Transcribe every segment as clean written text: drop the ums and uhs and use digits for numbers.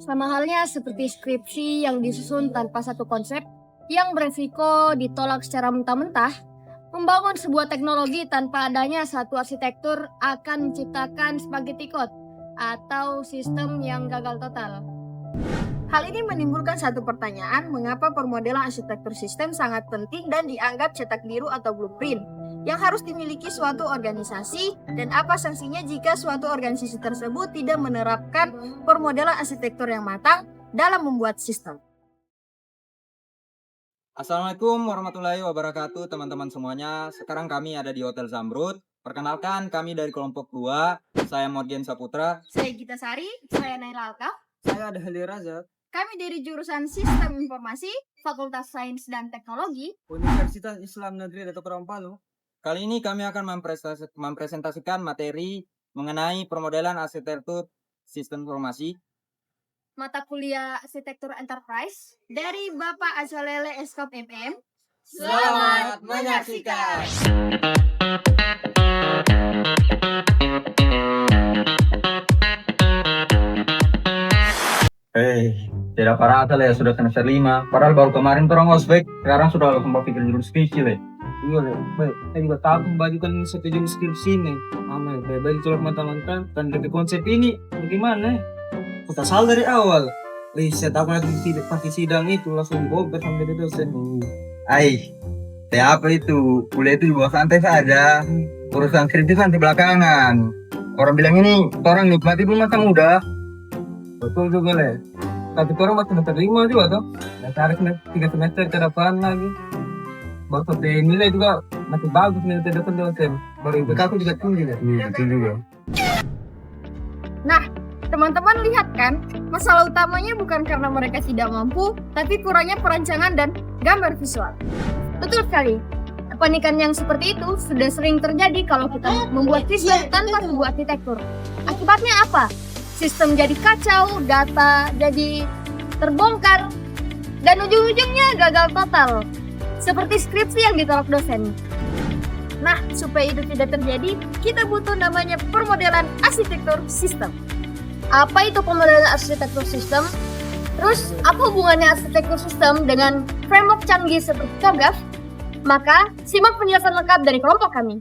Sama halnya seperti skripsi yang disusun tanpa satu konsep yang beresiko ditolak secara mentah-mentah, membangun sebuah teknologi tanpa adanya satu arsitektur akan menciptakan spaghetti code atau sistem yang gagal total. Hal ini menimbulkan satu pertanyaan, mengapa permodelan arsitektur sistem sangat penting dan dianggap cetak biru atau blueprint yang harus dimiliki suatu organisasi, dan apa sanksinya jika suatu organisasi tersebut tidak menerapkan permodelan arsitektur yang matang dalam membuat sistem. Assalamualaikum warahmatullahi wabarakatuh teman-teman semuanya. Sekarang kami ada di Hotel Zamrud. Perkenalkan, kami dari kelompok 2. Saya Morgan Saputra. Saya Gita Sari, saya Naira Alkaf. Saya ada Halil Raza. Kami dari jurusan Sistem Informasi, Fakultas Sains dan Teknologi, Universitas Islam Negeri Datuk Rampalu. Kali ini kami akan mempresentasikan materi mengenai permodelan arsitektur sistem informasi. mata kuliah Arsitektur Enterprise dari Bapak Azalele Eskop MM. Selamat menyaksikan. Tidak parah ya, sudah semester 5. Padahal baru kemarin orang ospek, sekarang sudah langsung pikir jurus skripsi le. Iya, saya juga tahu bagikan satu jenis skripsi nih. Amal, bagi tolak mata-mata dan dari konsep ini bagaimana? Kita salah dari awal. Riset apa lagi tidak pakai sidang itu langsung gober sampai di dosen. Apa itu? Kuliah itu juga santai saja. Urusan skripsi nanti belakangan. Orang bilang ini, orang nikmati dulu masa muda. Betul juga le. Tapi orang masih semester 5 juga tuh. Dan tarik 3 semester ke depan lagi. Baru sampai nilai juga masih bagus nilai ke depan dosen. Baru IPK aku juga tinggi ya. Betul juga. Nah, teman-teman lihat kan, masalah utamanya bukan karena mereka tidak mampu, tapi kurangnya perancangan dan gambar visual. Betul sekali. Kepanikan yang seperti itu sudah sering terjadi kalau kita membuat sistem tanpa sebuah arsitektur. Akibatnya apa? Sistem jadi kacau, data jadi terbongkar, dan ujung-ujungnya gagal total. Seperti skripsi yang ditolak dosen. Nah, supaya itu tidak terjadi, kita butuh namanya permodelan arsitektur sistem. Apa itu pemodelan arsitektur sistem? Terus, apa hubungannya arsitektur sistem dengan framework canggih seperti TOGAF? Maka, simak penjelasan lengkap dari kelompok kami.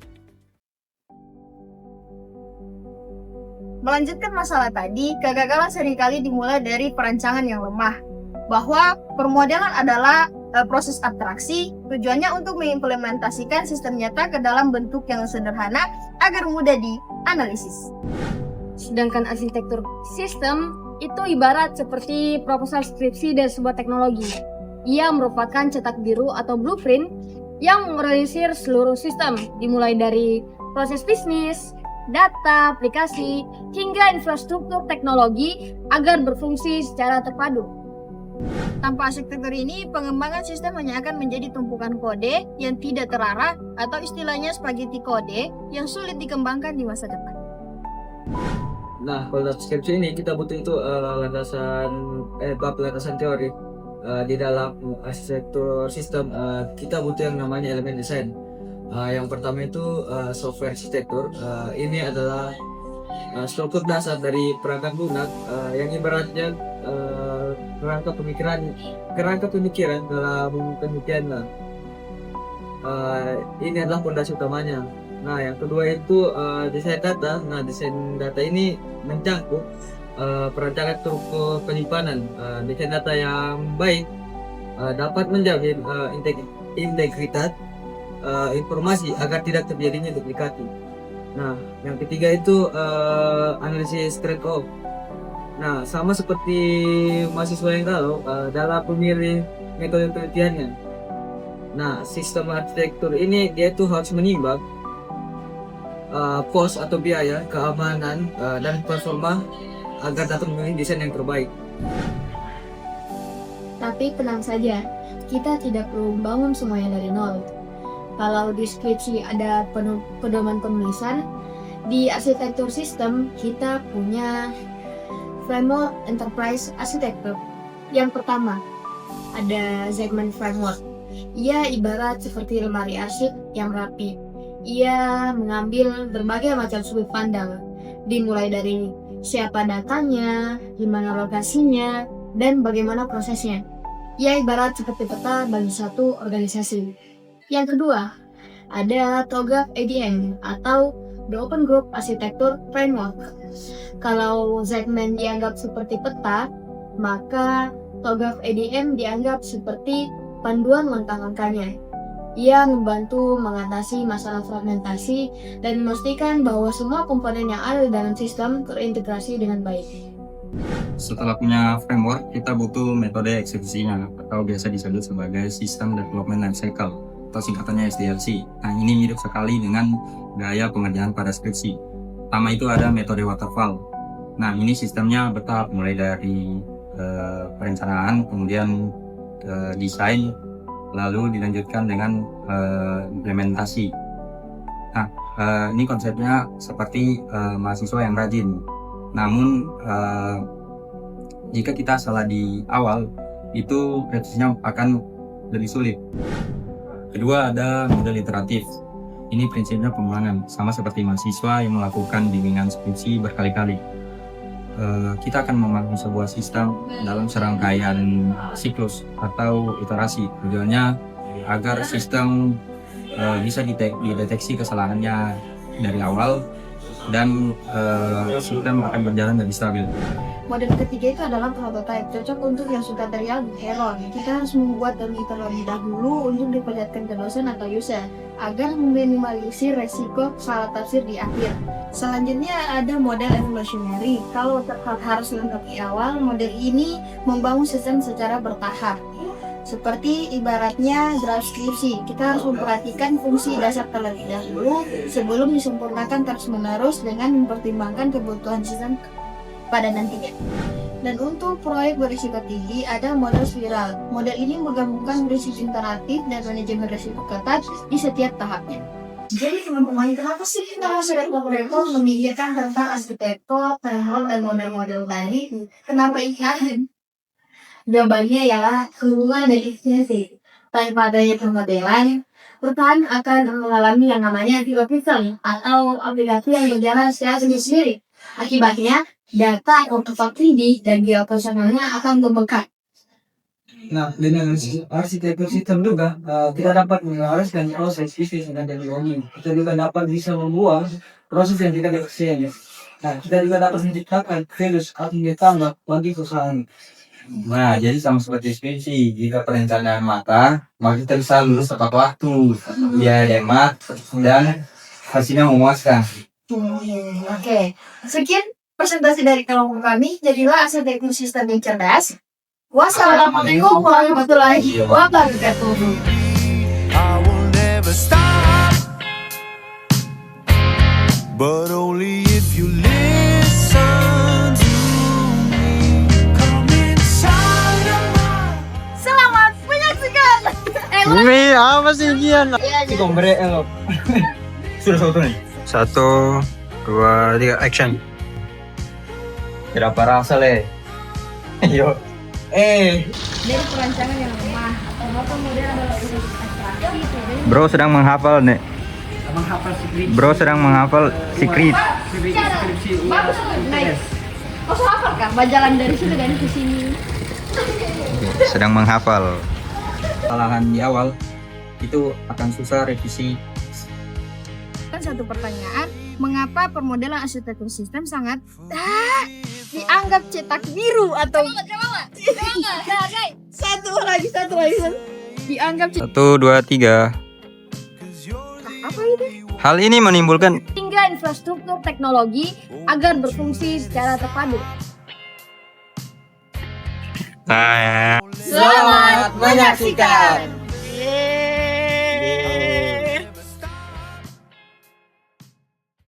Melanjutkan masalah tadi, kegagalan seringkali dimulai dari perancangan yang lemah. Bahwa permodelan adalah proses abstraksi, tujuannya untuk mengimplementasikan sistem nyata ke dalam bentuk yang sederhana agar mudah dianalisis. Sedangkan arsitektur sistem itu ibarat seperti proposal skripsi dari sebuah teknologi. Ia merupakan cetak biru atau blueprint yang mengorganisir seluruh sistem, dimulai dari proses bisnis, data, aplikasi, hingga infrastruktur teknologi agar berfungsi secara terpadu. Tanpa arsitektur ini, pengembangan sistem hanya akan menjadi tumpukan kode yang tidak terarah atau istilahnya spaghetti kode yang sulit dikembangkan di masa depan. Nah, kalau dalam skripsi ini kita butuh itu bab landasan teori. Di dalam arsitektur sistem kita butuh yang namanya elemen desain. Yang pertama itu software arsitektur. Ini adalah struktur dasar dari perangkat lunak yang ibaratnya kerangka pemikiran dalam penelitian. Ini adalah fondasi utamanya. Nah, yang kedua itu desain data. Nah, desain data ini mencakup perancangan struktur penyimpanan. Desain data yang baik dapat menjamin integritas informasi agar tidak terjadinya duplikasi. Nah, yang ketiga itu analisis trade-off. Nah, sama seperti mahasiswa yang tahu dalam memilih metode penelitiannya. Nah, sistem arsitektur ini dia itu harus menimbang cost atau biaya, keamanan, dan performa agar dapat memilih desain yang terbaik. Tapi tenang saja, kita tidak perlu membangun semuanya dari nol. Kalau di skripsi ada pedoman penulisan, di arsitektur sistem kita punya framework enterprise arsitektur. Yang pertama, ada Zegman framework. Ia ibarat seperti lemari arsip yang rapi. Ia mengambil berbagai macam sudut pandang, dimulai dari siapa datanya, di mana lokasinya, dan bagaimana prosesnya. Ya ibarat seperti peta bagi satu organisasi. Yang kedua, ada TOGAF ADM atau The Open Group Architecture Framework. Kalau segmen dianggap seperti peta, maka TOGAF ADM dianggap seperti panduan langkah-langkahnya. Ia membantu mengatasi masalah fragmentasi dan memastikan bahwa semua komponen yang ada dalam sistem terintegrasi dengan baik. Setelah punya framework, kita butuh metode eksekusinya atau biasa disebut sebagai System Development Life Cycle atau singkatannya SDLC. Nah, ini mirip sekali dengan gaya pengerjaan pada skripsi. Pertama itu ada metode waterfall. Nah, ini sistemnya bertahap mulai dari perencanaan, kemudian desain, lalu dilanjutkan dengan implementasi. Nah, ini konsepnya seperti mahasiswa yang rajin. Namun jika kita salah di awal, itu revisinya akan lebih sulit. Kedua ada model iteratif. Ini prinsipnya pengulangan, sama seperti mahasiswa yang melakukan bimbingan skripsi berkali-kali. Kita akan membangun sebuah sistem dalam serangkaian siklus atau iterasi. Tujuannya agar sistem bisa dideteksi kesalahannya dari awal dan sistem akan berjalan lebih stabil. Model ketiga itu adalah prototype, cocok untuk yang suka trial dan error. Kita harus membuat demi terlebih dahulu untuk diperlihatkan ke dosen atau user agar meminimalisir resiko salah tafsir di akhir. Selanjutnya ada model evolutionary. Kalau harus lengkap di awal, model ini membangun sistem secara bertahap. Seperti ibaratnya draft skripsi, kita harus memperhatikan fungsi dasar terlebih dahulu sebelum disempurnakan terus-menerus dengan mempertimbangkan kebutuhan sistem pada nantinya. Dan untuk proyek berisiko tinggi ada model spiral. Model ini menggabungkan risiko interaktif dan manajemen risiko ketat di setiap tahapnya. Jadi teman-teman, kenapa sih kita harus memikirkan tentang arsitektur, framework, dan model-model tadi? Kenapa ini ada? Jawabannya ialah hubungan dari efisiensi. Tanpa adanya pemodelan, perusahaan akan mengalami yang namanya anti-official atau aplikasi yang berjalan secara sendiri. Akibatnya, data artefak 3D dan geopositionalnya akan membengkak. Nah, dengan arsitektur sistem juga kita dapat mengarahkan proses bisnis dengan teknologi. Kita juga dapat bisa membuat proses yang tidak efisien. Nah, kita juga dapat menciptakan values atau nilai tambah bagi perusahaan. Nah, jadi sama seperti skripsi, jika perencanaan matang, maka kita bisa lulus tepat waktu, biaya hemat, dan hasilnya memuaskan. Oke, sekian presentasi dari kelompok kami. Jadilah arsitektur sistem yang cerdas. Wassalamualaikum warahmatullahi wabarakatuh. I will never stop, but only if you listen to me. Come inside of my Selamat menyaksikan. Ini apa sih Gian? Kombre elok. Sudah satu nih. 1, 2, 3, action. Berapa rasa le? Yo. Dari perancangan yang lemah atau apa model adalah unsur abstraksi. Bro sedang menghafal nih. Bro sedang menghafal secret. Bagus, nice. Kau sudah hafal kah? Jalan dari sini dan ke sini. Sedang menghafal. Kesalahan di awal itu akan susah revisi. Satu pertanyaan, mengapa permodelan arsitektur sistem sangat dianggap cetak biru atau satu lagi dianggap 1, 2, 3. apa itu? Hal ini menimbulkan Hingga infrastruktur teknologi agar berfungsi secara terpadu. Nah, Selamat menyaksikan.